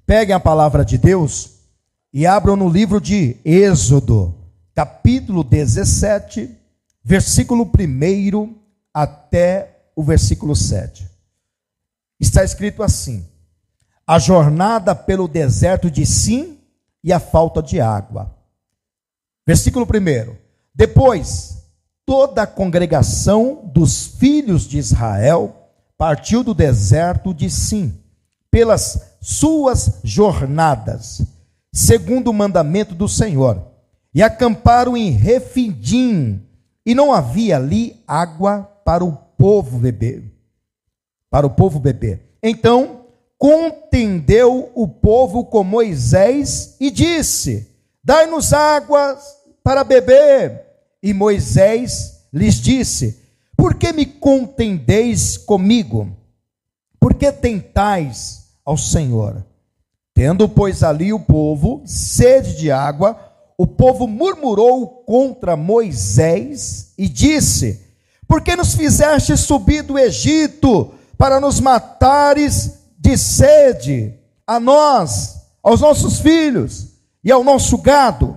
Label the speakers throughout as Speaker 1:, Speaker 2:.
Speaker 1: Peguem a palavra de Deus e abram no livro de Êxodo, capítulo 17, versículo 1 até o versículo 7. Está escrito assim: a jornada pelo deserto de Sim e a falta de água. Versículo 1: depois, toda a congregação dos filhos de Israel partiu do deserto de Sim, pelas suas jornadas, segundo o mandamento do Senhor, e acamparam em Refidim, e não havia ali água para o povo beber. Então contendeu o povo com Moisés e disse: dai-nos águas para beber. E Moisés lhes disse: por que me contendeis comigo? Por que tentais ao Senhor? Tendo, pois, ali o povo sede de água, o povo murmurou contra Moisés e disse: por que nos fizeste subir do Egito para nos matares de sede, a nós, aos nossos filhos e ao nosso gado?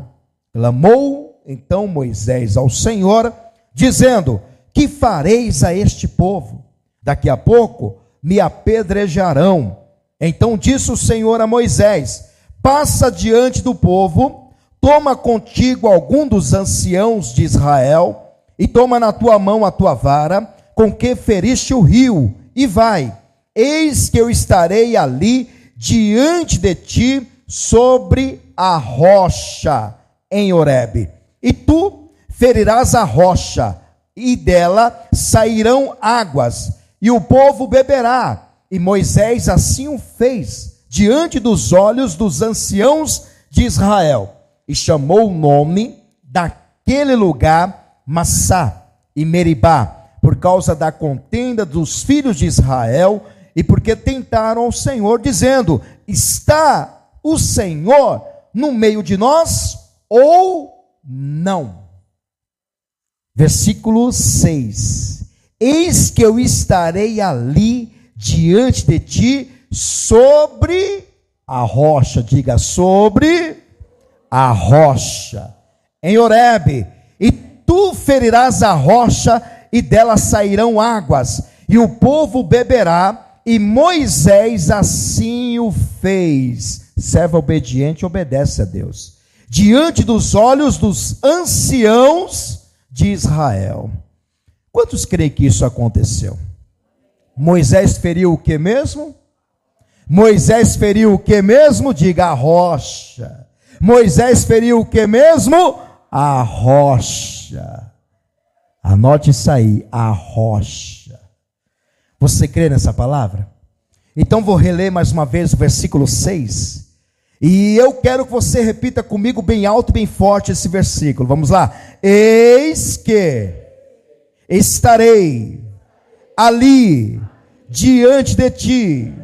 Speaker 1: Clamou então Moisés ao Senhor, dizendo: que fareis a este povo? Daqui a pouco me apedrejarão. Então disse o Senhor a Moisés: passa diante do povo, toma contigo algum dos anciãos de Israel, e toma na tua mão a tua vara, com que feriste o rio, e vai. Eis que eu estarei ali diante de ti sobre a rocha em Horebe. E tu ferirás a rocha, e dela sairão águas, e o povo beberá. E Moisés assim o fez, diante dos olhos dos anciãos de Israel, e chamou o nome daquele lugar Massá e Meribá, por causa da contenda dos filhos de Israel, e porque tentaram ao Senhor, dizendo: está o Senhor no meio de nós ou não? Versículo 6: eis que eu estarei ali diante de ti sobre a rocha, diga, sobre a rocha, em Horebe, e tu ferirás a rocha, e dela sairão águas, e o povo beberá. E Moisés assim o fez. Servo obediente obedece a Deus, diante dos olhos dos anciãos de Israel. Quantos creem que isso aconteceu? Moisés feriu o que mesmo? Moisés feriu o que mesmo? Diga, a rocha. Moisés feriu o que mesmo? A rocha. Anote isso aí, a rocha. Você crê nessa palavra? Então vou reler mais uma vez o versículo 6. E eu quero que você repita comigo bem alto e bem forte esse versículo. Vamos lá. Eis que estarei ali diante de ti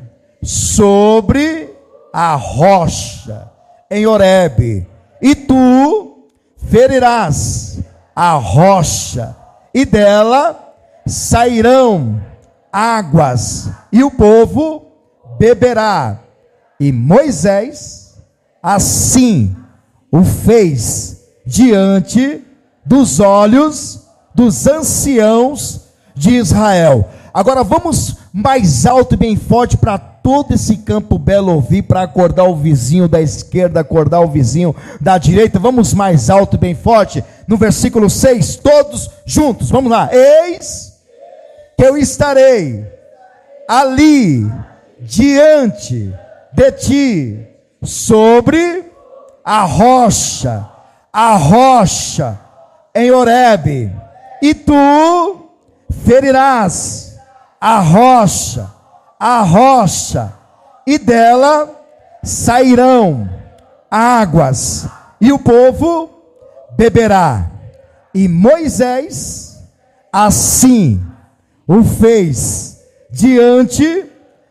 Speaker 1: sobre a rocha em Horebe, e tu ferirás a rocha, e dela sairão águas, e o povo beberá. E Moisés assim o fez diante dos olhos dos anciãos de Israel. Agora vamos mais alto e bem forte para todo esse campo belo ouvir, para acordar o vizinho da esquerda, acordar o vizinho da direita. Vamos mais alto e bem forte, no versículo 6, todos juntos, vamos lá. Eis que eu estarei ali diante de ti sobre a rocha em Horebe, e tu ferirás a rocha, e dela sairão águas, e o povo beberá. E Moisés assim o fez diante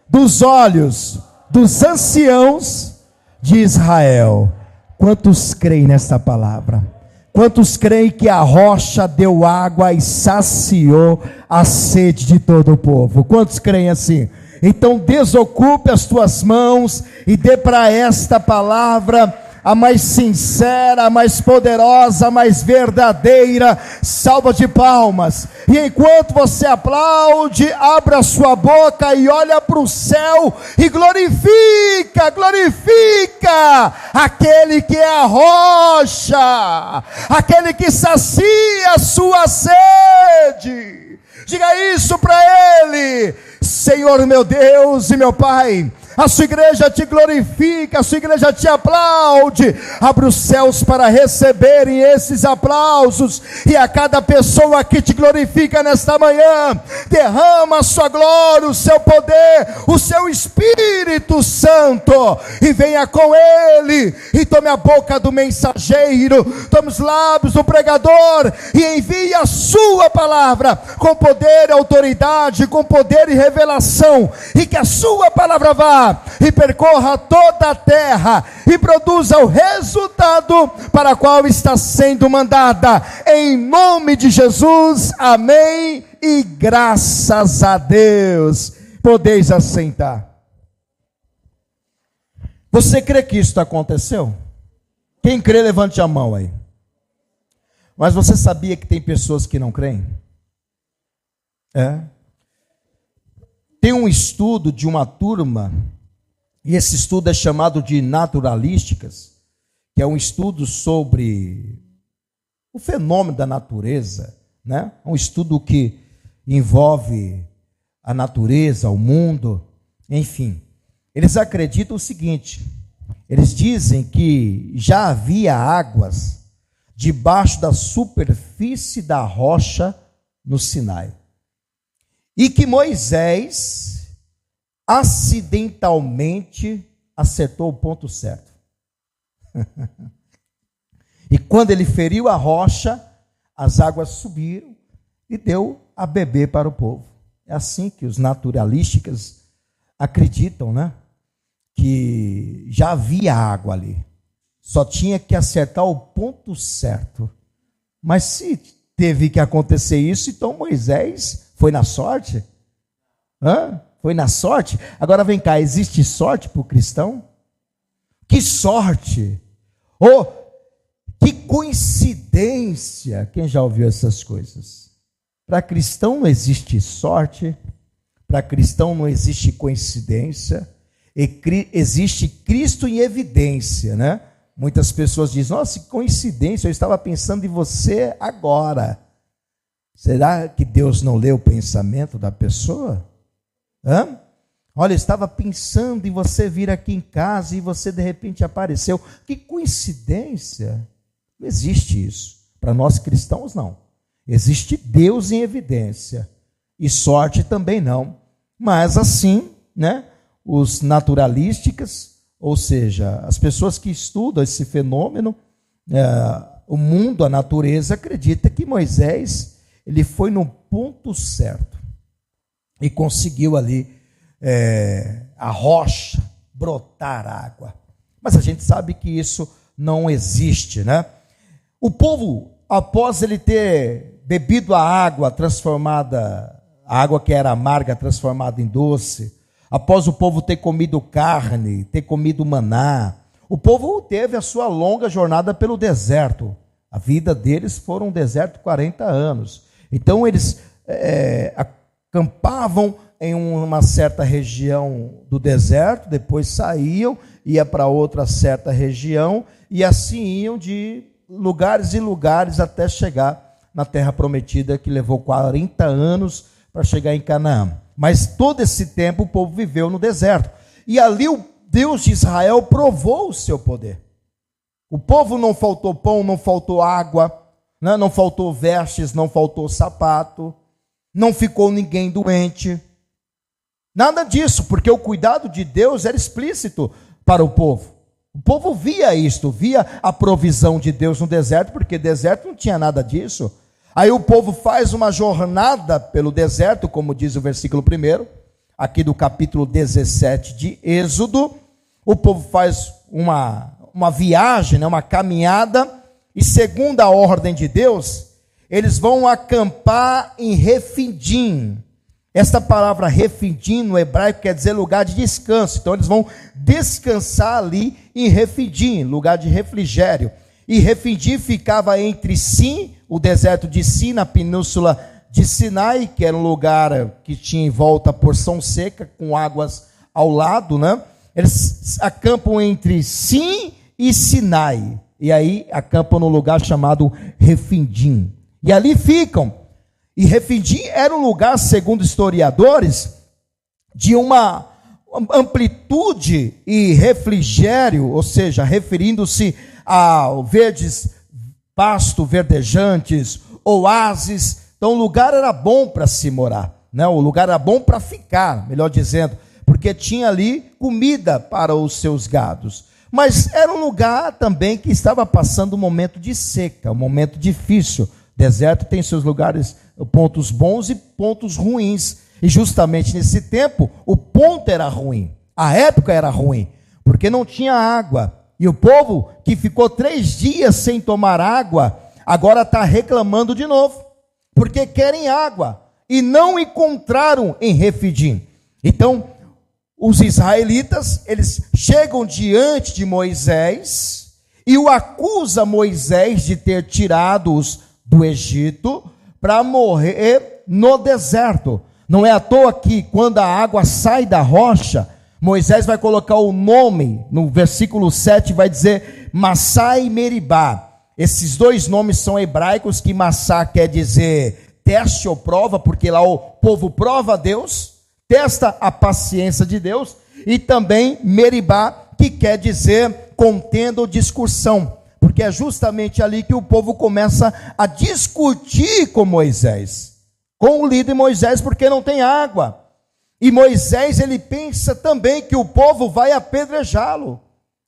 Speaker 1: dos olhos dos anciãos de Israel. Quantos creem nesta palavra? Quantos creem que a rocha deu água e saciou a sede de todo o povo? Quantos creem assim? Então desocupe as tuas mãos e dê para esta palavra a mais sincera, a mais poderosa, a mais verdadeira salva de palmas. E enquanto você aplaude, abra sua boca e olha para o céu e glorifica aquele que é a rocha, aquele que sacia a sua sede. Diga isso para ele: Senhor meu Deus e meu Pai, a sua igreja te glorifica, a sua igreja te aplaude. Abre os céus para receberem esses aplausos, e a cada pessoa que te glorifica nesta manhã, derrama a sua glória, o seu poder, o seu Espírito Santo, e venha com ele, e tome a boca do mensageiro, tome os lábios do pregador, e envie a sua palavra com poder e autoridade, com poder e revelação, e que a sua palavra vá e percorra toda a terra e produza o resultado para o qual está sendo mandada, em nome de Jesus, amém e graças a Deus. Podeis assentar. Você crê que isso aconteceu? Quem crê, levante a mão aí. Mas você sabia que tem pessoas que não creem? Tem um estudo de uma turma, e esse estudo é chamado de naturalísticas, que é um estudo sobre o fenômeno da natureza, né? Um estudo que envolve a natureza, o mundo, enfim. Eles acreditam o seguinte: eles dizem que já havia águas debaixo da superfície da rocha no Sinai, e que Moisés acidentalmente acertou o ponto certo. E quando ele feriu a rocha, as águas subiram e deu a beber para o povo. É assim que os naturalistas acreditam, né? Que já havia água ali, só tinha que acertar o ponto certo. Mas se teve que acontecer isso, então Moisés foi na sorte? Foi na sorte? Agora vem cá, existe sorte para o cristão? Que sorte! Que coincidência! Quem já ouviu essas coisas? Para cristão não existe sorte, para cristão não existe coincidência, existe Cristo em evidência, né? Muitas pessoas dizem: nossa, que coincidência, eu estava pensando em você agora. Será que Deus não lê o pensamento da pessoa? Olha, eu estava pensando em você vir aqui em casa e você de repente apareceu. Que coincidência! Não existe isso. Para nós cristãos, não. Existe Deus em evidência. E sorte também não. Mas assim, né? Os naturalistas, ou seja, as pessoas que estudam esse fenômeno, o mundo, a natureza, acredita que Moisés, ele foi no ponto certo e conseguiu ali a rocha brotar água. Mas a gente sabe que isso não existe, né? O povo, após ele ter bebido a água transformada, a água que era amarga transformada em doce, após o povo ter comido carne, ter comido maná, o povo teve a sua longa jornada pelo deserto. A vida deles foi um deserto 40 anos. Então eles acampavam em uma certa região do deserto, depois saíam, ia para outra certa região, e assim iam de lugares em lugares até chegar na terra prometida, que levou 40 anos para chegar em Canaã. Mas todo esse tempo o povo viveu no deserto. E ali o Deus de Israel provou o seu poder. O povo não faltou pão, não faltou água, né? Não faltou vestes, não faltou sapato, não ficou ninguém doente. Nada disso, porque o cuidado de Deus era explícito para o povo. O povo via isto, via a provisão de Deus no deserto, porque deserto não tinha nada disso. Aí o povo faz uma jornada pelo deserto, como diz o versículo 1, aqui do capítulo 17 de Êxodo. O povo faz uma viagem, né, uma caminhada, e segundo a ordem de Deus, eles vão acampar em Refidim. Esta palavra Refidim no hebraico quer dizer lugar de descanso. Então eles vão descansar ali em Refidim, lugar de refrigério. E Refidim ficava entre Sim, o deserto de Sim, na península de Sinai, que era um lugar que tinha em volta a porção seca, com águas ao lado, né? Eles acampam entre Sim e Sinai. E aí acampam no lugar chamado Refidim. E ali ficam. E Refidim era um lugar, segundo historiadores, de uma amplitude e refrigério, ou seja, referindo-se a verdes, pasto verdejantes, oásis. Então o lugar era bom para se morar, né? O lugar era bom para ficar, melhor dizendo, porque tinha ali comida para os seus gados. Mas era um lugar também que estava passando um momento de seca, um momento difícil. Deserto tem seus lugares, pontos bons e pontos ruins. E justamente nesse tempo, o ponto era ruim. A época era ruim, porque não tinha água. E o povo que ficou 3 dias sem tomar água, agora está reclamando de novo, porque querem água. E não encontraram em Refidim. Então, os israelitas, eles chegam diante de Moisés e o acusa Moisés de ter tirado-os do Egito para morrer no deserto. Não é à toa que quando a água sai da rocha, Moisés vai colocar o nome, no versículo 7 vai dizer Massá e Meribá. Esses 2 nomes são hebraicos, que Massá quer dizer teste ou prova, porque lá o povo prova a Deus, testa a paciência de Deus, e também Meribá, que quer dizer contenda ou discussão. Porque é justamente ali que o povo começa a discutir com Moisés, com o líder Moisés, porque não tem água. E Moisés, ele pensa também que o povo vai apedrejá-lo.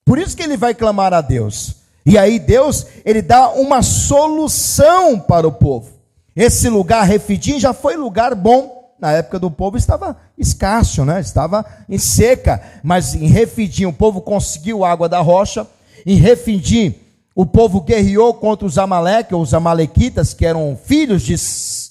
Speaker 1: Por isso que ele vai clamar a Deus. E aí Deus, ele dá uma solução para o povo. Esse lugar, Refidim, já foi lugar bom. Na época do povo estava escasso, né? Estava em seca. Mas em Refidim o povo conseguiu água da rocha. Em Refidim o povo guerreou contra os Amaleque, ou os amalequitas, que eram filhos de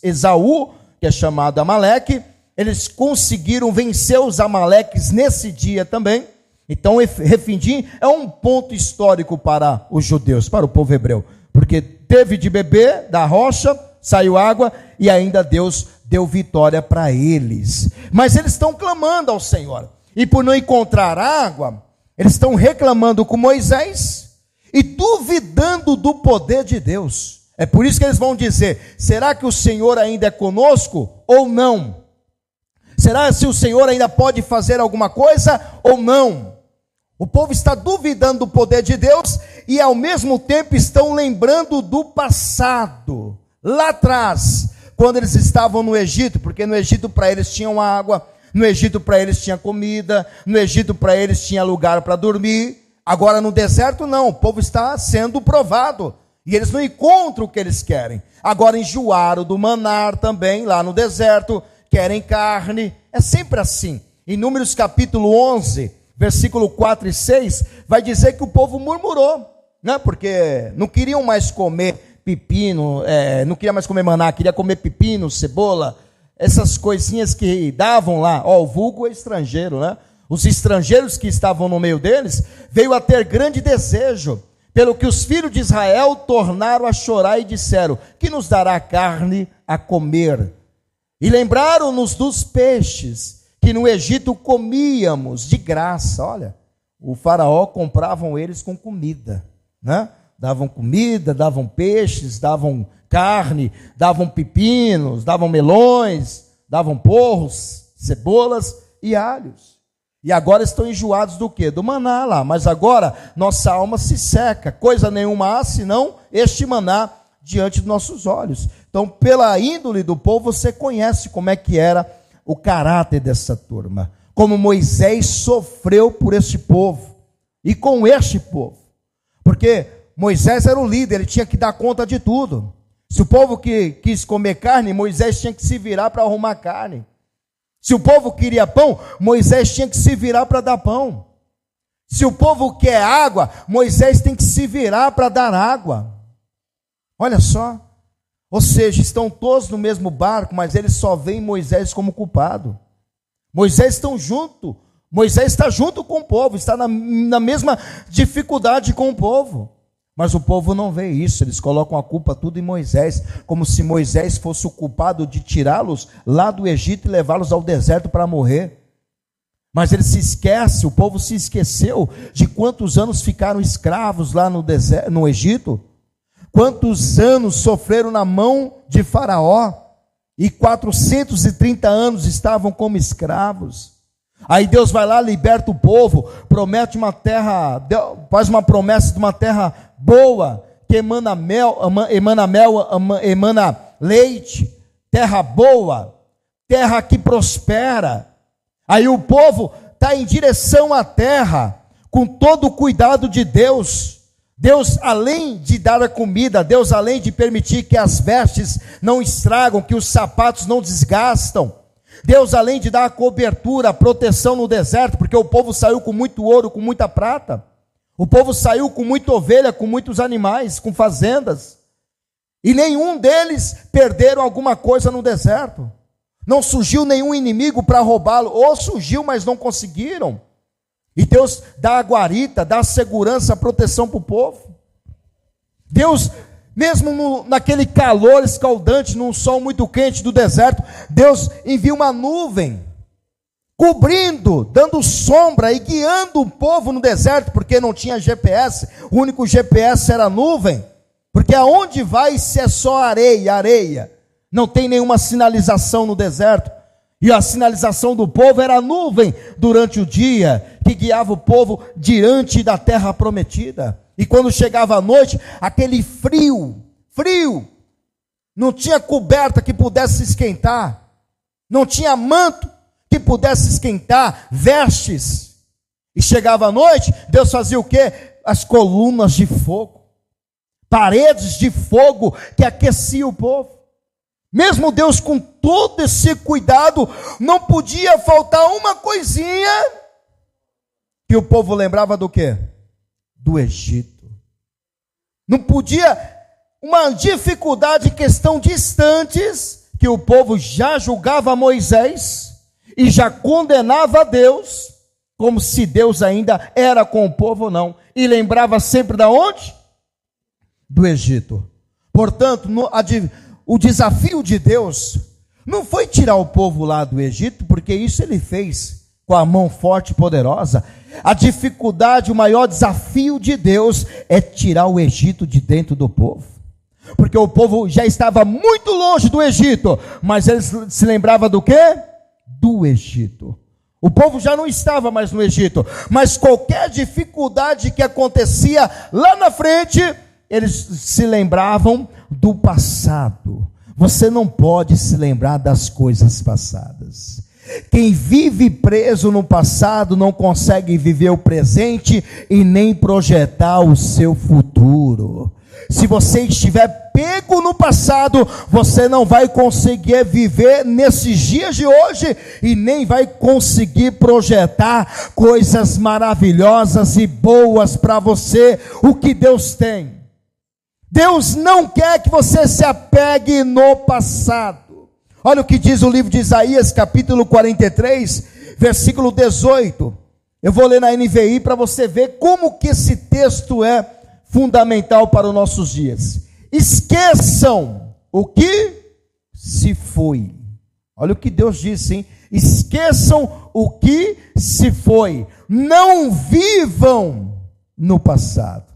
Speaker 1: Esaú, que é chamado Amaleque. Eles conseguiram vencer os amaleques nesse dia também. Então Refidim é um ponto histórico para os judeus, para o povo hebreu, porque teve de beber da rocha, saiu água, e ainda Deus deu vitória para eles. Mas eles estão clamando ao Senhor, e por não encontrar água, eles estão reclamando com Moisés, e duvidando do poder de Deus. É por isso que eles vão dizer: será que o Senhor ainda é conosco ou não? Será se o Senhor ainda pode fazer alguma coisa ou não? O povo está duvidando do poder de Deus e ao mesmo tempo estão lembrando do passado, lá atrás, quando eles estavam no Egito, porque no Egito para eles tinham água, no Egito para eles tinha comida, no Egito para eles tinha lugar para dormir. Agora no deserto não, o povo está sendo provado, e eles não encontram o que eles querem. Agora enjoaram do maná também, lá no deserto, querem carne, é sempre assim. Em Números capítulo 11, versículo 4 e 6, vai dizer que o povo murmurou, né? Porque não queriam mais comer pepino, não queria mais comer maná, queria comer pepino, cebola, essas coisinhas que davam lá. O vulgo é estrangeiro, né? Os estrangeiros que estavam no meio deles, veio a ter grande desejo, pelo que os filhos de Israel tornaram a chorar e disseram: que nos dará carne a comer? E lembraram-nos dos peixes, que no Egito comíamos de graça. Olha, o faraó compravam eles com comida, né? Davam comida, davam peixes, davam carne, davam pepinos, davam melões, davam porros, cebolas e alhos. E agora estão enjoados do quê? Do maná lá. Mas agora nossa alma se seca. Coisa nenhuma há, senão este maná diante dos nossos olhos. Então, pela índole do povo, você conhece como é que era o caráter dessa turma. Como Moisés sofreu por este povo. E com este povo. Porque Moisés era o líder, ele tinha que dar conta de tudo. Se o povo quis comer carne, Moisés tinha que se virar para arrumar carne. Se o povo queria pão, Moisés tinha que se virar para dar pão. Se o povo quer água, Moisés tem que se virar para dar água. Olha só, Ou seja, estão todos no mesmo barco, mas eles só veem Moisés como culpado. Moisés está junto com o povo, está na mesma dificuldade com o povo. Mas o povo não vê isso, eles colocam a culpa tudo em Moisés, como se Moisés fosse o culpado de tirá-los lá do Egito e levá-los ao deserto para morrer. Mas ele se esquece, o povo se esqueceu de quantos anos ficaram escravos lá no deserto, no Egito, quantos anos sofreram na mão de Faraó, e 430 anos estavam como escravos. Aí Deus vai lá, liberta o povo, promete uma terra, faz uma promessa de uma terra boa, que emana leite, terra boa, terra que prospera. Aí o povo está em direção à terra, com todo o cuidado de Deus. Deus, além de dar a comida, Deus, além de permitir que as vestes não estragam, que os sapatos não desgastam, Deus, além de dar a cobertura, a proteção no deserto, porque o povo saiu com muito ouro, com muita prata, o povo saiu com muita ovelha, com muitos animais, com fazendas, e nenhum deles perderam alguma coisa no deserto, não surgiu nenhum inimigo para roubá-lo, ou surgiu, mas não conseguiram. E Deus dá a guarita, dá a segurança, a proteção para o povo. Deus, mesmo naquele calor escaldante, num sol muito quente do deserto, Deus envia uma nuvem, cobrindo, dando sombra e guiando o povo no deserto, porque não tinha GPS, o único GPS era a nuvem, porque aonde vai se é só areia, areia, não tem nenhuma sinalização no deserto. E a sinalização do povo era a nuvem durante o dia, que guiava o povo diante da terra prometida. E quando chegava a noite, aquele frio, não tinha coberta que pudesse esquentar, não tinha manto que pudesse esquentar, vestes. E chegava a noite, Deus fazia o quê? As colunas de fogo, paredes de fogo que aqueciam o povo. Mesmo Deus com todo esse cuidado, não podia faltar uma coisinha, que o povo lembrava do quê? Do Egito. Não podia, uma dificuldade, questão distantes, que o povo já julgava Moisés, e já condenava a Deus, como se Deus ainda era com o povo ou não, e lembrava sempre da onde? Do Egito. Portanto, o desafio de Deus não foi tirar o povo lá do Egito, porque isso ele fez com a mão forte e poderosa. A dificuldade, o maior desafio de Deus é tirar o Egito de dentro do povo, porque o povo já estava muito longe do Egito, mas eles se lembravam do quê? Do Egito. O povo já não estava mais no Egito, mas qualquer dificuldade que acontecia lá na frente, eles se lembravam do passado. Você não pode se lembrar das coisas passadas. Quem vive preso no passado não consegue viver o presente e nem projetar o seu futuro. Se você estiver pego no passado, você não vai conseguir viver nesses dias de hoje e nem vai conseguir projetar coisas maravilhosas e boas para você, o que Deus tem. Deus não quer que você se apegue no passado. Olha o que diz o livro de Isaías, capítulo 43, versículo 18. Eu vou ler na NVI para você ver como que esse texto é fundamental para os nossos dias. Esqueçam o que se foi. Olha o que Deus disse, hein? Esqueçam o que se foi. Não vivam no passado.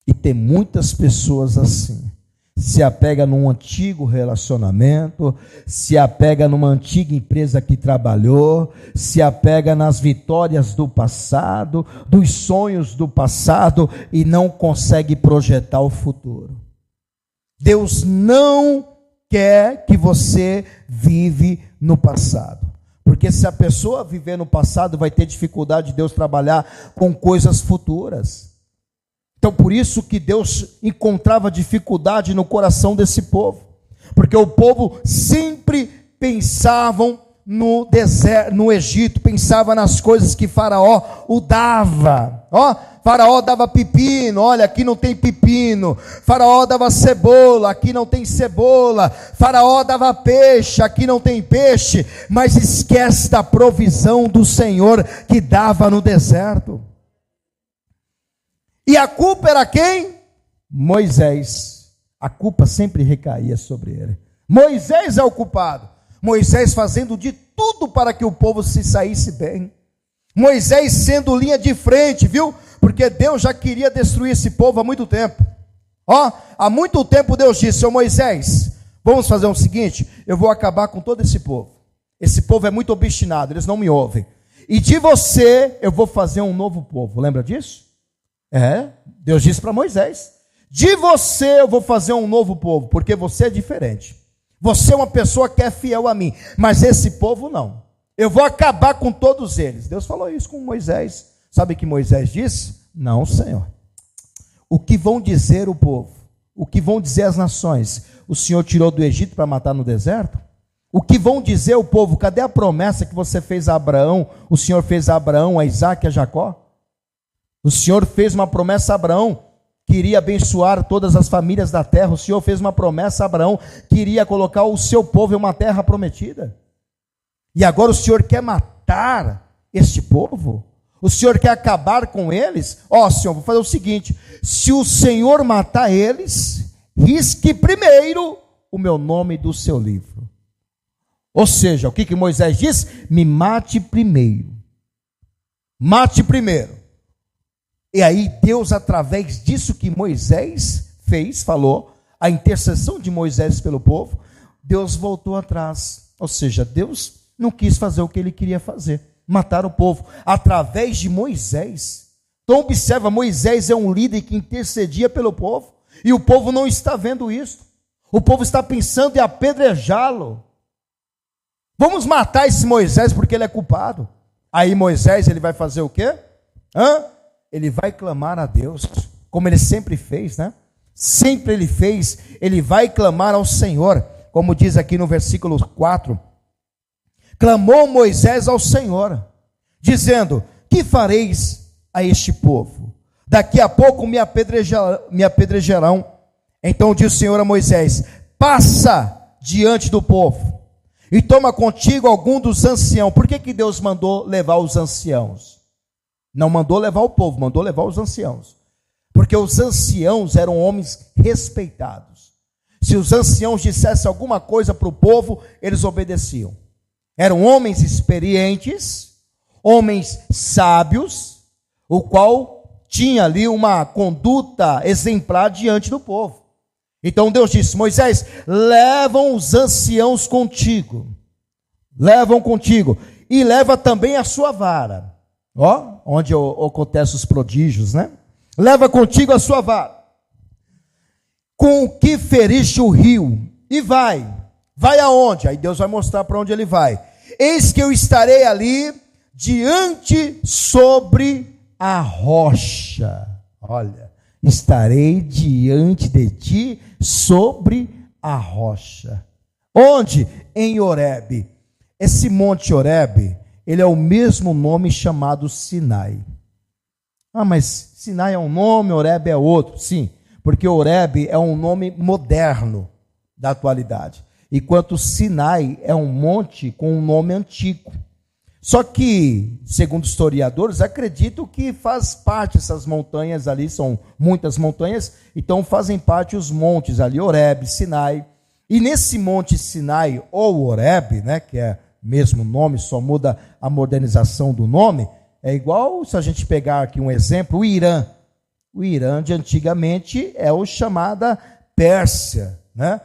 Speaker 1: E tem muitas pessoas assim, se apega num antigo relacionamento, se apega numa antiga empresa que trabalhou, se apega nas vitórias do passado, dos sonhos do passado, e não consegue projetar o futuro. Deus não quer que você vive no passado, porque se a pessoa viver no passado, vai ter dificuldade de Deus trabalhar com coisas futuras. Então, por isso que Deus encontrava dificuldade no coração desse povo, porque o povo sempre pensavam no deserto, no Egito, pensava nas coisas que Faraó o dava. Faraó dava pepino, olha, aqui não tem pepino. Faraó dava cebola, aqui não tem cebola. Faraó dava peixe, aqui não tem peixe. Mas esquece da provisão do Senhor que dava no deserto. E a culpa era quem? Moisés. A culpa sempre recaía sobre ele. Moisés é o culpado. Moisés fazendo de tudo para que o povo se saísse bem. Moisés sendo linha de frente, viu? Porque Deus já queria destruir esse povo há muito tempo. Há muito tempo Deus disse: ô Moisés, vamos fazer o seguinte, eu vou acabar com todo esse povo. Esse povo é muito obstinado, eles não me ouvem. E de você eu vou fazer um novo povo. Lembra disso? Deus disse para Moisés: de você eu vou fazer um novo povo, porque você é diferente. Você é uma pessoa que é fiel a mim, mas esse povo não. Eu vou acabar com todos eles. Deus falou isso com Moisés. Sabe o que Moisés disse? Não, Senhor. O que vão dizer o povo? O que vão dizer as nações? O Senhor tirou do Egito para matar no deserto? O que vão dizer o povo? Cadê a promessa que você fez a Abraão? O Senhor fez a Abraão, a Isaac e a Jacó? O Senhor fez uma promessa a Abraão, que iria abençoar todas as famílias da terra. O Senhor fez uma promessa a Abraão, que iria colocar o seu povo em uma terra prometida. E agora o Senhor quer matar este povo? O Senhor quer acabar com eles? Senhor, vou fazer o seguinte: se o Senhor matar eles, risque primeiro o meu nome do seu livro. Ou seja, o que Moisés diz? Me mate primeiro. Mate primeiro. E aí Deus, através disso que Moisés fez, falou, a intercessão de Moisés pelo povo, Deus voltou atrás. Ou seja, Deus não quis fazer o que ele queria fazer, matar o povo, através de Moisés. Então observa, Moisés é um líder que intercedia pelo povo, e o povo não está vendo isso. O povo está pensando em apedrejá-lo. Vamos matar esse Moisés porque ele é culpado. Aí Moisés, ele vai fazer o quê? Ele vai clamar a Deus, como ele sempre fez, né? Sempre ele fez, ele vai clamar ao Senhor, como diz aqui no versículo 4. Clamou Moisés ao Senhor, dizendo: que fareis a este povo? Daqui a pouco me apedrejarão. Então disse o Senhor a Moisés: passa diante do povo, e toma contigo algum dos anciãos. Por que Deus mandou levar os anciãos? Não mandou levar o povo, mandou levar os anciãos. Porque os anciãos eram homens respeitados. Se os anciãos dissessem alguma coisa para o povo, eles obedeciam. Eram homens experientes, homens sábios, o qual tinha ali uma conduta exemplar diante do povo. Então Deus disse: Moisés, levam os anciãos contigo. Levam contigo. E leva também a sua vara. Onde acontecem os prodígios, né? Leva contigo a sua vara, com o que feriste o rio, e vai aonde? Aí Deus vai mostrar para onde ele vai. Eis que eu estarei ali, diante sobre a rocha. Olha, estarei diante de ti sobre a rocha. Onde? Em Horebe. Esse monte Horebe, ele é o mesmo nome chamado Sinai. Mas Sinai é um nome, Horebe é outro. Sim, porque Horebe é um nome moderno da atualidade, enquanto Sinai é um monte com um nome antigo. Só que, segundo historiadores, acreditam que faz parte, essas montanhas ali, são muitas montanhas, então fazem parte os montes ali, Horebe, Sinai. E nesse monte Sinai, ou Horebe, né, que é mesmo nome, só muda a modernização do nome, é igual se a gente pegar aqui um exemplo, o Irã. O Irã de antigamente é o chamada Pérsia, né?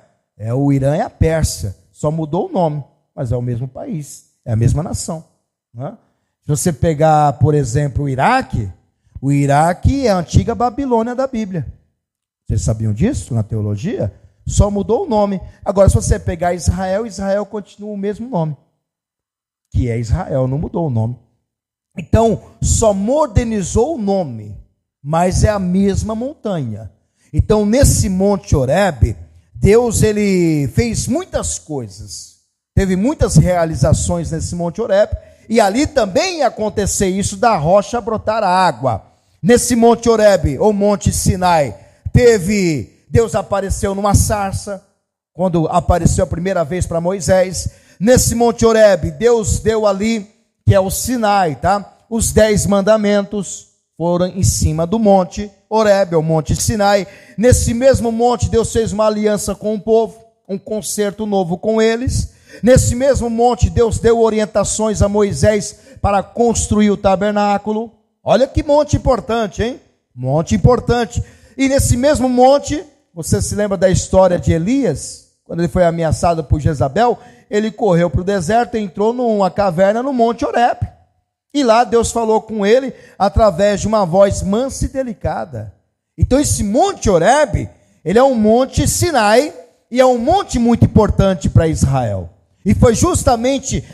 Speaker 1: O Irã é a Pérsia, só mudou o nome, mas é o mesmo país, é a mesma nação, né? Se você pegar, por exemplo, o Iraque é a antiga Babilônia da Bíblia. Vocês sabiam disso na teologia? Só mudou o nome. Agora, se você pegar Israel, Israel continua o mesmo nome, que é Israel, não mudou o nome. Então, só modernizou o nome, mas é a mesma montanha. Então, nesse monte Horebe, Deus, ele fez muitas coisas. Teve muitas realizações nesse Monte Horebe, e ali também ia acontecer isso da rocha brotar água. Nesse Monte Horebe, ou Monte Sinai, Deus apareceu numa sarça, quando apareceu a primeira vez para Moisés. Nesse Monte Horebe, Deus deu ali, que é o Sinai, tá? Os 10 mandamentos foram em cima do Monte Horebe, ou Monte Sinai. Nesse mesmo monte, Deus fez uma aliança com o povo, um concerto novo com eles. Nesse mesmo monte, Deus deu orientações a Moisés para construir o tabernáculo. Olha que monte importante, hein? Monte importante. E nesse mesmo monte, você se lembra da história de Elias? Quando ele foi ameaçado por Jezabel, ele correu para o deserto e entrou numa caverna no Monte Horebe. E lá Deus falou com ele através de uma voz mansa e delicada. Então esse Monte Horebe, ele é um Monte Sinai e é um monte muito importante para Israel. E foi justamente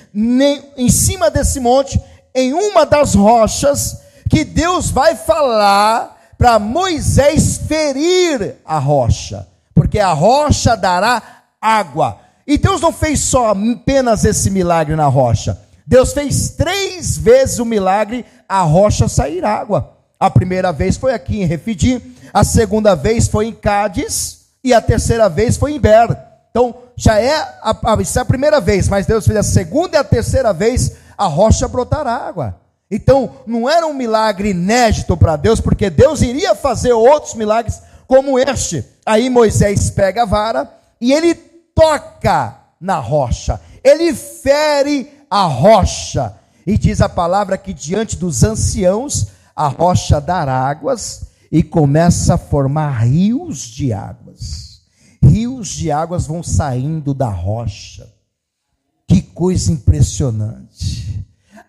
Speaker 1: em cima desse monte, em uma das rochas, que Deus vai falar para Moisés ferir a rocha, porque a rocha dará água. E Deus não fez só apenas esse milagre na rocha. Deus fez 3 vezes o milagre, a rocha sair água. A primeira vez foi aqui em Refidim, a segunda vez foi em Cádiz, e a terceira vez foi em Ber. Então, já isso é a primeira vez, mas Deus fez a segunda e a terceira vez, a rocha brotar água. Então, não era um milagre inédito para Deus, porque Deus iria fazer outros milagres como este. Aí Moisés pega a vara e ele toca na rocha, ele fere a rocha, e diz a palavra que diante dos anciãos, a rocha dá águas, e começa a formar rios de águas. Rios de águas vão saindo da rocha. Que coisa impressionante.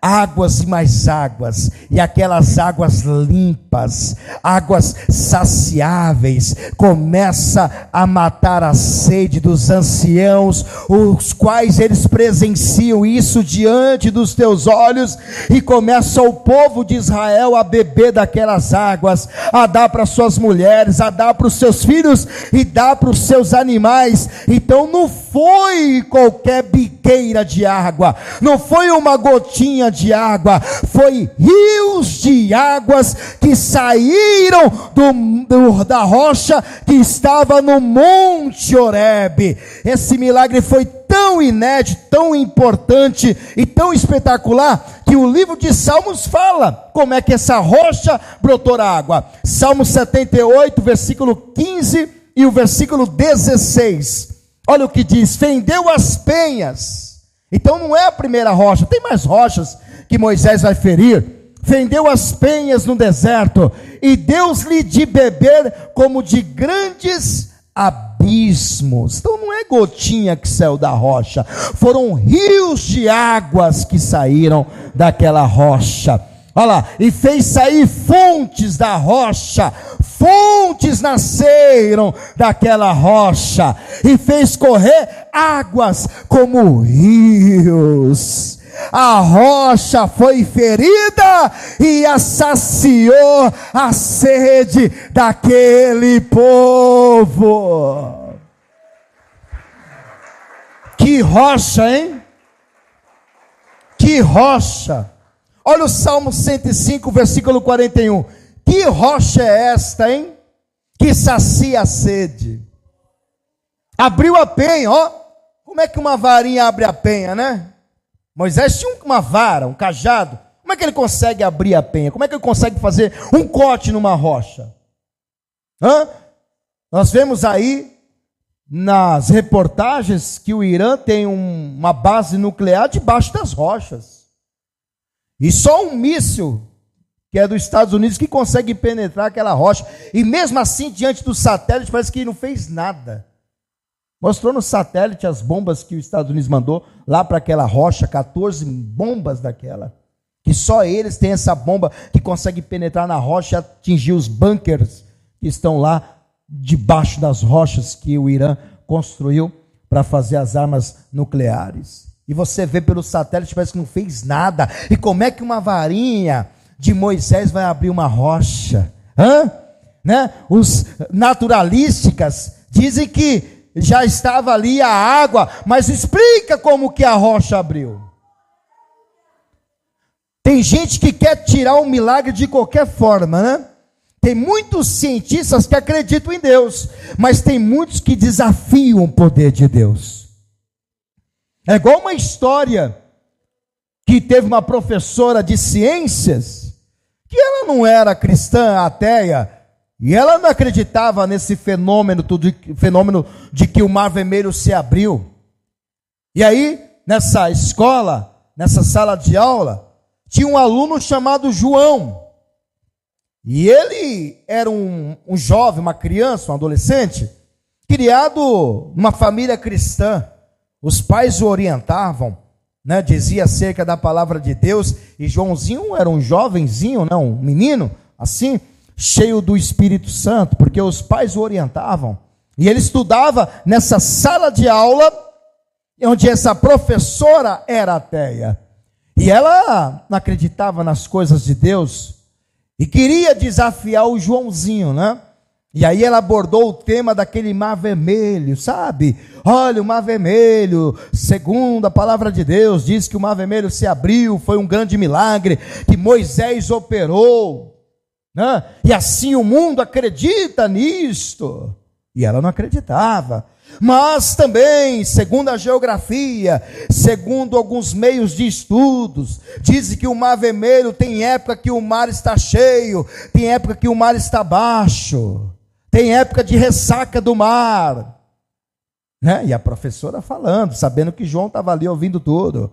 Speaker 1: Águas e mais águas, e aquelas águas limpas, águas saciáveis, começa a matar a sede dos anciãos, os quais eles presenciam isso diante dos teus olhos, e começa o povo de Israel a beber daquelas águas, a dar para suas mulheres, a dar para os seus filhos, e dar para os seus animais. Então não foi qualquer biqueira de água, não foi uma gotinha de água, foi rios de águas que saíram da rocha que estava no Monte Horebe. Esse milagre foi tão inédito, tão importante e tão espetacular, que o livro de Salmos fala como é que essa rocha brotou água. Salmo 78, versículo 15 e o versículo 16, olha o que diz: fendeu as penhas. Então não é a primeira rocha, tem mais rochas que Moisés vai ferir. Fendeu as penhas no deserto, e Deus-lhe de beber como de grandes abismos. Então não é gotinha que saiu da rocha, foram rios de águas que saíram daquela rocha. Olha lá, e fez sair fontes da rocha, fontes nasceram daquela rocha, e fez correr águas como rios. A rocha foi ferida e saciou a sede daquele povo. Que rocha, hein? Que rocha. Olha o Salmo 105, versículo 41. Que rocha é esta, hein? Que sacia a sede. Abriu a penha, ó. Como é que uma varinha abre a penha, né? Moisés tinha uma vara, um cajado. Como é que ele consegue abrir a penha? Como é que ele consegue fazer um corte numa rocha? Nós vemos aí nas reportagens que o Irã tem uma base nuclear debaixo das rochas. E só um míssil, que é dos Estados Unidos, que consegue penetrar aquela rocha. E mesmo assim, diante do satélite, parece que não fez nada. Mostrou no satélite as bombas que os Estados Unidos mandou lá para aquela rocha, 14 bombas daquela. Que só eles têm essa bomba que consegue penetrar na rocha e atingir os bunkers que estão lá debaixo das rochas que o Irã construiu para fazer as armas nucleares. E você vê pelo satélite, parece que não fez nada. E como é que uma varinha de Moisés vai abrir uma rocha? Né? Os naturalistas dizem que já estava ali a água, mas explica como que a rocha abriu. Tem gente que quer tirar um milagre de qualquer forma, né? Tem muitos cientistas que acreditam em Deus, mas tem muitos que desafiam o poder de Deus. É igual uma história que teve uma professora de ciências, que ela não era cristã, ateia, e ela não acreditava nesse fenômeno de que o Mar Vermelho se abriu. E aí, nessa escola, nessa sala de aula, tinha um aluno chamado João. E ele era um jovem, uma criança, um adolescente, criado numa família cristã. Os pais o orientavam, né, dizia acerca da palavra de Deus, e Joãozinho era um jovenzinho, não, um menino, assim, cheio do Espírito Santo, porque os pais o orientavam. E ele estudava nessa sala de aula, onde essa professora era ateia. E ela não acreditava nas coisas de Deus, e queria desafiar o Joãozinho, né? E aí ela abordou o tema daquele mar vermelho, sabe? Olha, o mar vermelho, segundo a palavra de Deus, diz que o mar vermelho se abriu, foi um grande milagre que Moisés operou, né? E assim o mundo acredita nisto. E ela não acreditava. Mas também, segundo a geografia, segundo alguns meios de estudos, dizem que o mar vermelho tem época que o mar está cheio, tem época que o mar está baixo, tem época de ressaca do mar, né? E a professora falando, sabendo que João estava ali ouvindo tudo.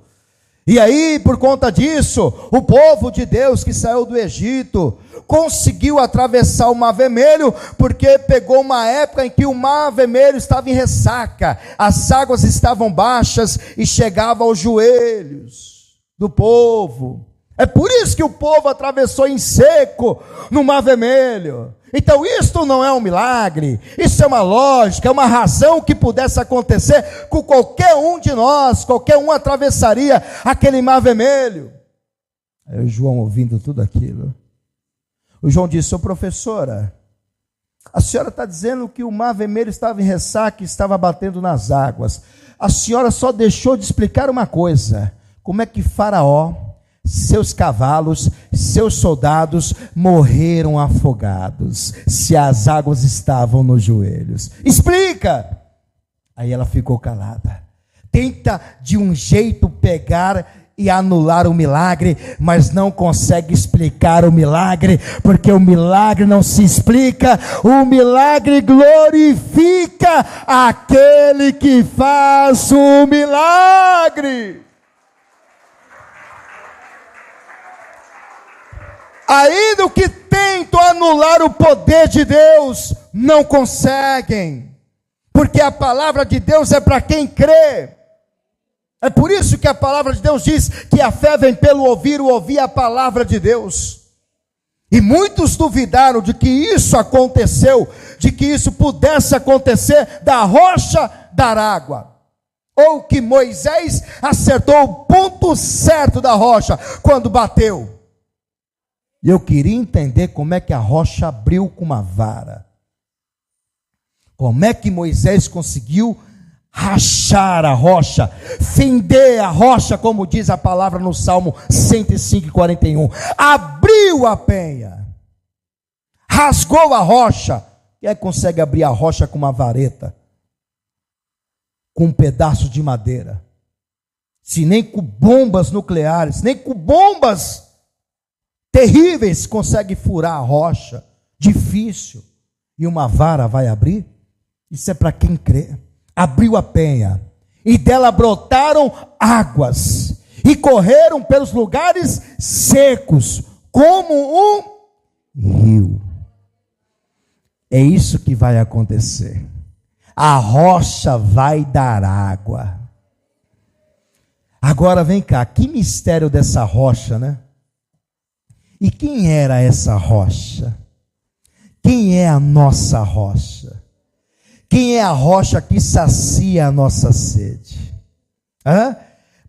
Speaker 1: E aí, por conta disso, o povo de Deus que saiu do Egito conseguiu atravessar o Mar Vermelho, porque pegou uma época em que o Mar Vermelho estava em ressaca, as águas estavam baixas e chegavam aos joelhos do povo. É por isso que o povo atravessou em seco no Mar Vermelho. Então isto não é um milagre, isso é uma lógica, é uma razão que pudesse acontecer com qualquer um de nós, qualquer um atravessaria aquele Mar Vermelho. Aí o João ouvindo tudo aquilo, o João disse: ô professora, a senhora está dizendo que o Mar Vermelho estava em ressaca e estava batendo nas águas, a senhora só deixou de explicar uma coisa: como é que Faraó, seus cavalos, seus soldados morreram afogados, se as águas estavam nos joelhos? Explica! Aí ela ficou calada. Tenta de um jeito pegar e anular o milagre, mas não consegue explicar o milagre, porque o milagre não se explica, o milagre glorifica aquele que faz o milagre. Ainda que tentam anular o poder de Deus, não conseguem, porque a palavra de Deus é para quem crê. É por isso que a palavra de Deus diz que a fé vem pelo ouvir, o ouvir a palavra de Deus. E muitos duvidaram de que isso aconteceu, de que isso pudesse acontecer, da rocha dar água, ou que Moisés acertou o ponto certo da rocha quando bateu. E eu queria entender como é que a rocha abriu com uma vara. Como é que Moisés conseguiu rachar a rocha, fender a rocha, como diz a palavra no Salmo 105:41. Abriu a penha, rasgou a rocha. Quem é que consegue abrir a rocha com uma vareta, com um pedaço de madeira? Se nem com bombas nucleares, nem com bombas terríveis consegue furar a rocha, difícil. E uma vara vai abrir? Isso é para quem crê. Abriu a penha, e dela brotaram águas, e correram pelos lugares secos, como um rio. É isso que vai acontecer. A rocha vai dar água. Agora vem cá, que mistério dessa rocha, né? E quem era essa rocha? Quem é a nossa rocha? Quem é a rocha que sacia a nossa sede?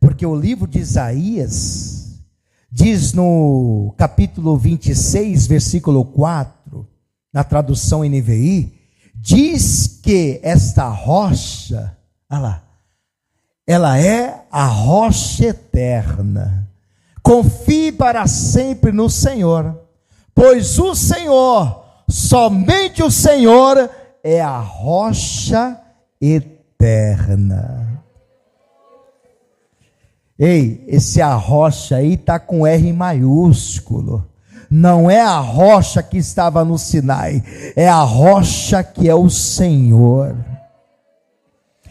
Speaker 1: Porque o livro de Isaías diz no capítulo 26, versículo 4, na tradução NVI, diz que esta rocha, olha lá, ela é a rocha eterna. Confie para sempre no Senhor, pois o Senhor, somente o Senhor, é a rocha eterna. Ei, esse a rocha aí está com R maiúsculo. Não é a rocha que estava no Sinai, é a rocha que é o Senhor.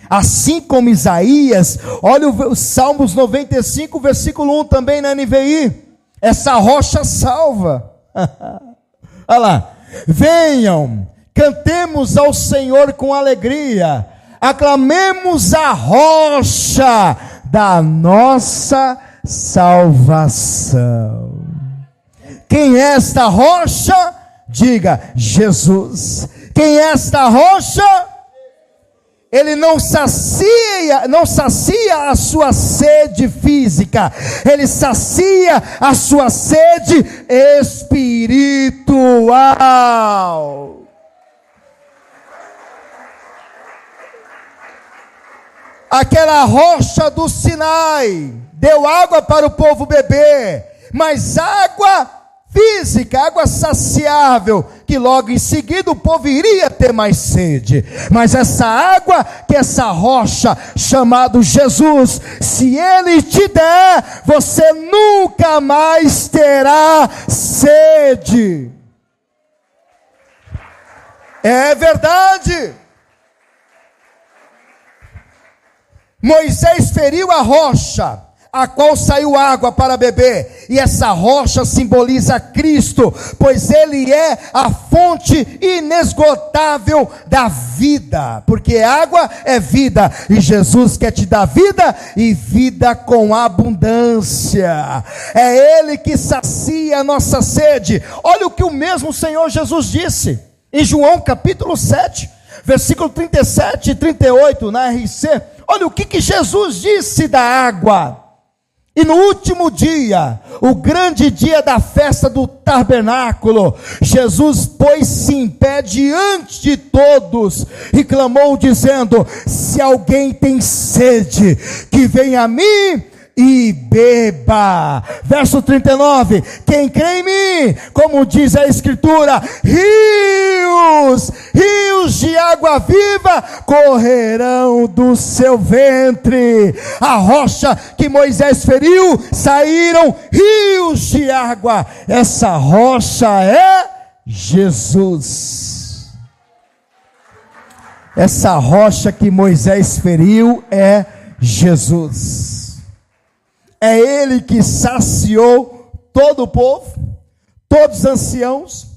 Speaker 1: Assim como Isaías, olha o Salmos 95, versículo 1 também na NVI, essa rocha salva. Olha lá, venham, cantemos ao Senhor com alegria, aclamemos a rocha da nossa salvação. Quem é esta rocha? Diga, Jesus. Quem é esta rocha? Ele não sacia a sua sede física, ele sacia a sua sede espiritual. Aquela rocha do Sinai deu água para o povo beber, mas água física, água saciável, que logo em seguida o povo iria ter mais sede. Mas essa água, que essa rocha chamado Jesus, se Ele te der, você nunca mais terá sede. É verdade. Moisés feriu a rocha, a qual saiu água para beber, e essa rocha simboliza Cristo, pois Ele é a fonte inesgotável da vida, porque água é vida, e Jesus quer te dar vida, e vida com abundância. É Ele que sacia a nossa sede. Olha o que o mesmo Senhor Jesus disse, em João capítulo 7, versículo 37 e 38, na RC, olha o que Jesus disse da água. E no último dia, o grande dia da festa do tabernáculo, Jesus pôs-se em pé diante de todos e clamou dizendo: se alguém tem sede, que venha a mim e beba. Verso 39, quem crê em mim, como diz a Escritura, rios de água viva correrão do seu ventre. A rocha que Moisés feriu, saíram rios de água. Essa rocha é Jesus. Essa rocha que Moisés feriu é Jesus. É Ele que saciou todo o povo, todos os anciãos,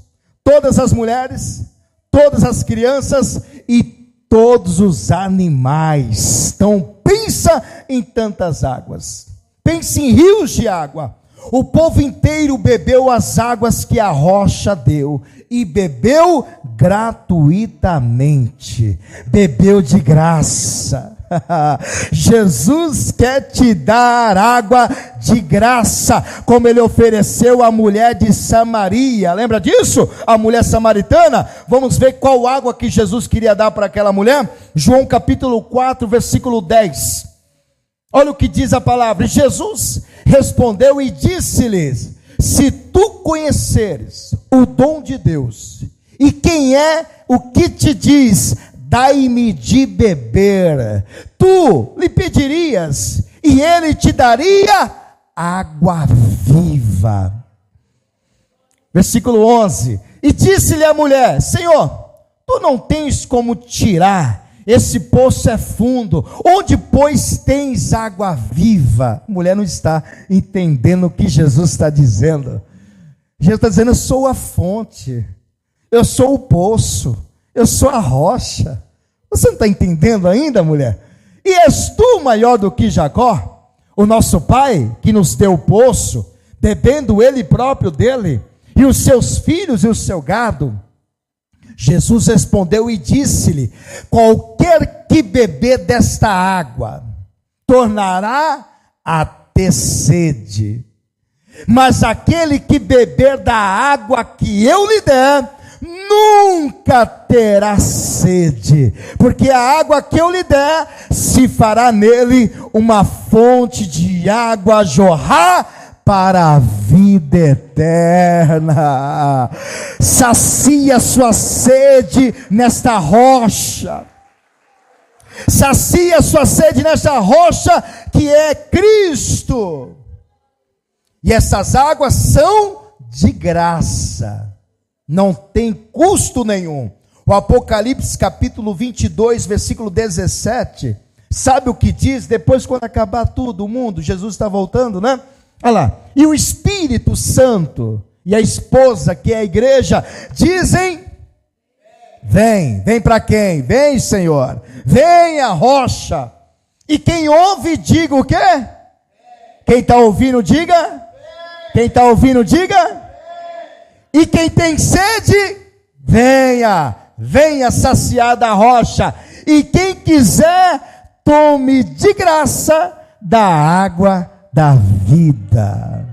Speaker 1: todas as mulheres, todas as crianças e todos os animais. Então pensa em tantas águas, pense em rios de água. O povo inteiro bebeu as águas que a rocha deu, e bebeu gratuitamente, bebeu de graça. Jesus quer te dar água de graça, como Ele ofereceu à mulher de Samaria. Lembra disso? A mulher samaritana. Vamos ver qual água que Jesus queria dar para aquela mulher. João capítulo 4, versículo 10. Olha o que diz a palavra. Jesus respondeu e disse-lhes: se tu conheceres o dom de Deus, e quem é o que te diz, dai-me de beber, tu lhe pedirias, e ele te daria água viva. Versículo 11, e disse-lhe a mulher: Senhor, tu não tens como tirar, esse poço é fundo, onde pois tens água viva? A mulher não está entendendo o que Jesus está dizendo. Jesus está dizendo: eu sou a fonte, eu sou o poço, eu sou a rocha. Você não está entendendo ainda, mulher? E és tu maior do que Jacó, o nosso pai, que nos deu o poço, bebendo ele próprio dele, e os seus filhos e o seu gado? Jesus respondeu e disse-lhe: qualquer que beber desta água, tornará a ter sede. Mas aquele que beber da água que eu lhe der, nunca terá sede, porque a água que eu lhe der, se fará nele uma fonte de água a jorrar para a vida eterna. Sacia sua sede nesta rocha. Sacia sua sede nesta rocha que é Cristo. E essas águas são de graça, não tem custo nenhum. O Apocalipse capítulo 22, versículo 17, sabe o que diz? Depois, quando acabar tudo, o mundo, Jesus está voltando, né? Olha lá, e o Espírito Santo e a esposa, que é a igreja, dizem: vem para quem? Vem, Senhor, vem a rocha. E quem ouve, diga o quê? Quem está ouvindo, diga. Quem está ouvindo, diga. E quem tem sede, venha saciar da rocha. E quem quiser, tome de graça da água da vida.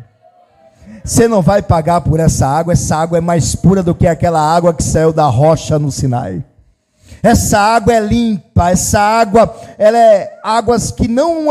Speaker 1: Você não vai pagar por essa água é mais pura do que aquela água que saiu da rocha no Sinai. Essa água é limpa, essa água, ela é águas que não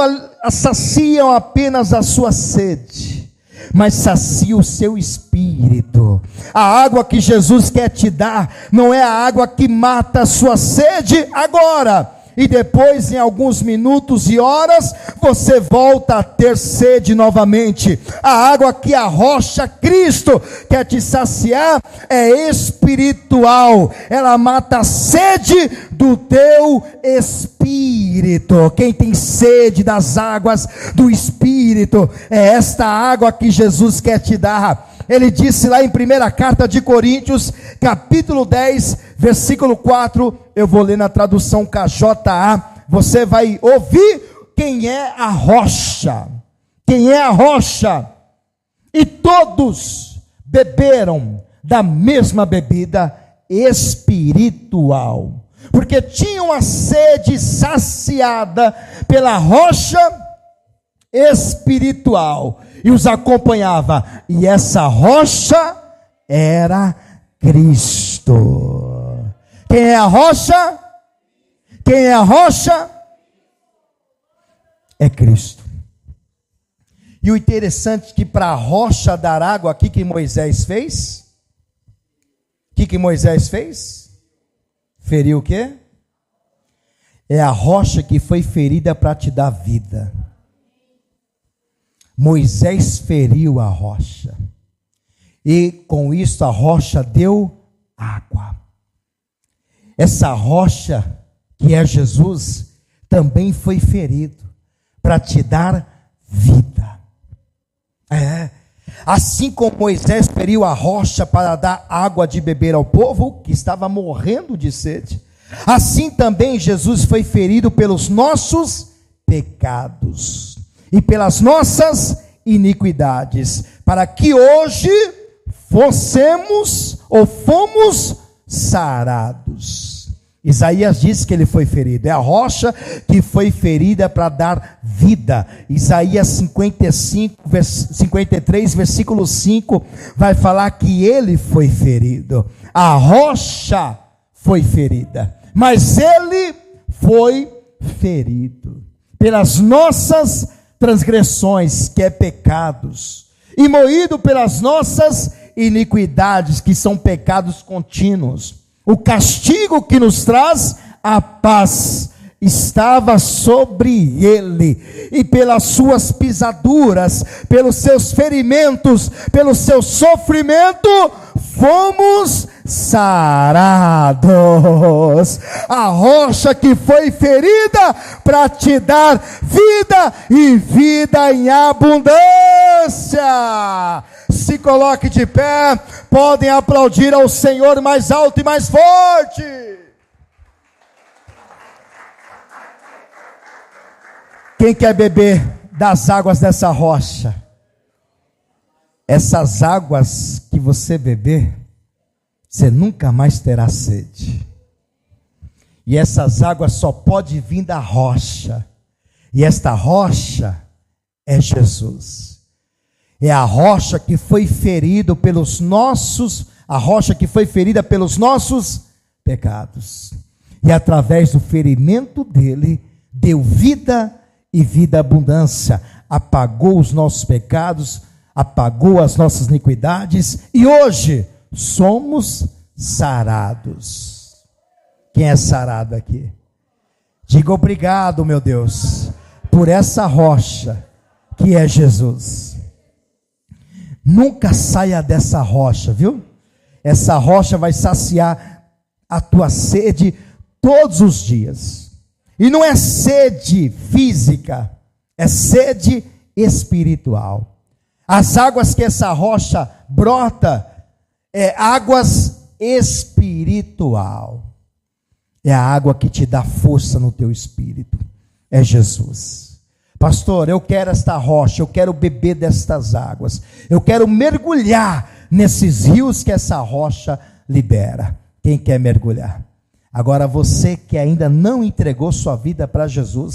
Speaker 1: saciam apenas a sua sede, mas sacia o seu espírito. A água que Jesus quer te dar, não é a água que mata a sua sede agora, e depois, em alguns minutos e horas, você volta a ter sede novamente. A água que a rocha Cristo quer te saciar é espiritual. Ela mata a sede do teu espírito. Quem tem sede das águas do espírito, é esta água que Jesus quer te dar. Ele disse lá em 1ª carta de Coríntios, capítulo 10, versículo 4, eu vou ler na tradução KJA, você vai ouvir quem é a rocha. Quem é a rocha? E todos beberam da mesma bebida espiritual, porque tinham a sede saciada pela rocha espiritual, e os acompanhava, e essa rocha era Cristo. Quem é a rocha? Quem é a rocha? É Cristo. E o interessante é que para a rocha dar água, o que Moisés fez? O que Moisés fez? Feriu o quê? É a rocha que foi ferida para te dar vida. Moisés feriu a rocha, e com isso a rocha deu água. Essa rocha, que é Jesus, também foi ferido para te dar vida. Assim como Moisés feriu a rocha para dar água de beber ao povo que estava morrendo de sede, assim também Jesus foi ferido pelos nossos pecados e pelas nossas iniquidades, para que hoje fomos sarados. Isaías diz que ele foi ferido, é a rocha que foi ferida para dar vida. Isaías 53, versículo 5, vai falar que ele foi ferido, a rocha foi ferida, mas ele foi ferido pelas nossas transgressões, que é pecados, e moído pelas nossas iniquidades, que são pecados contínuos. O castigo que nos traz a paz estava sobre ele, e pelas suas pisaduras, pelos seus ferimentos, pelo seu sofrimento, fomos sarados. A rocha que foi ferida para te dar vida, e vida em abundância. Se coloque de pé, podem aplaudir ao Senhor mais alto e mais forte. Quem quer beber das águas dessa rocha? Essas águas que você beber, você nunca mais terá sede. E essas águas só podem vir da rocha. E esta rocha é Jesus. É a rocha que foi ferido pelos nossos a rocha que foi ferida pelos nossos pecados. E através do ferimento dele, deu vida e vida abundância. Apagou os nossos pecados, apagou as nossas iniquidades, e hoje somos sarados. Quem é sarado aqui? Diga obrigado, meu Deus, por essa rocha que é Jesus. Nunca saia dessa rocha, viu? Essa rocha vai saciar a tua sede todos os dias. E não é sede física, é sede espiritual. As águas que essa rocha brota é águas espiritual. É a água que te dá força no teu espírito. É Jesus. Pastor, eu quero esta rocha, eu quero beber destas águas. Eu quero mergulhar nesses rios que essa rocha libera. Quem quer mergulhar? Agora você que ainda não entregou sua vida para Jesus,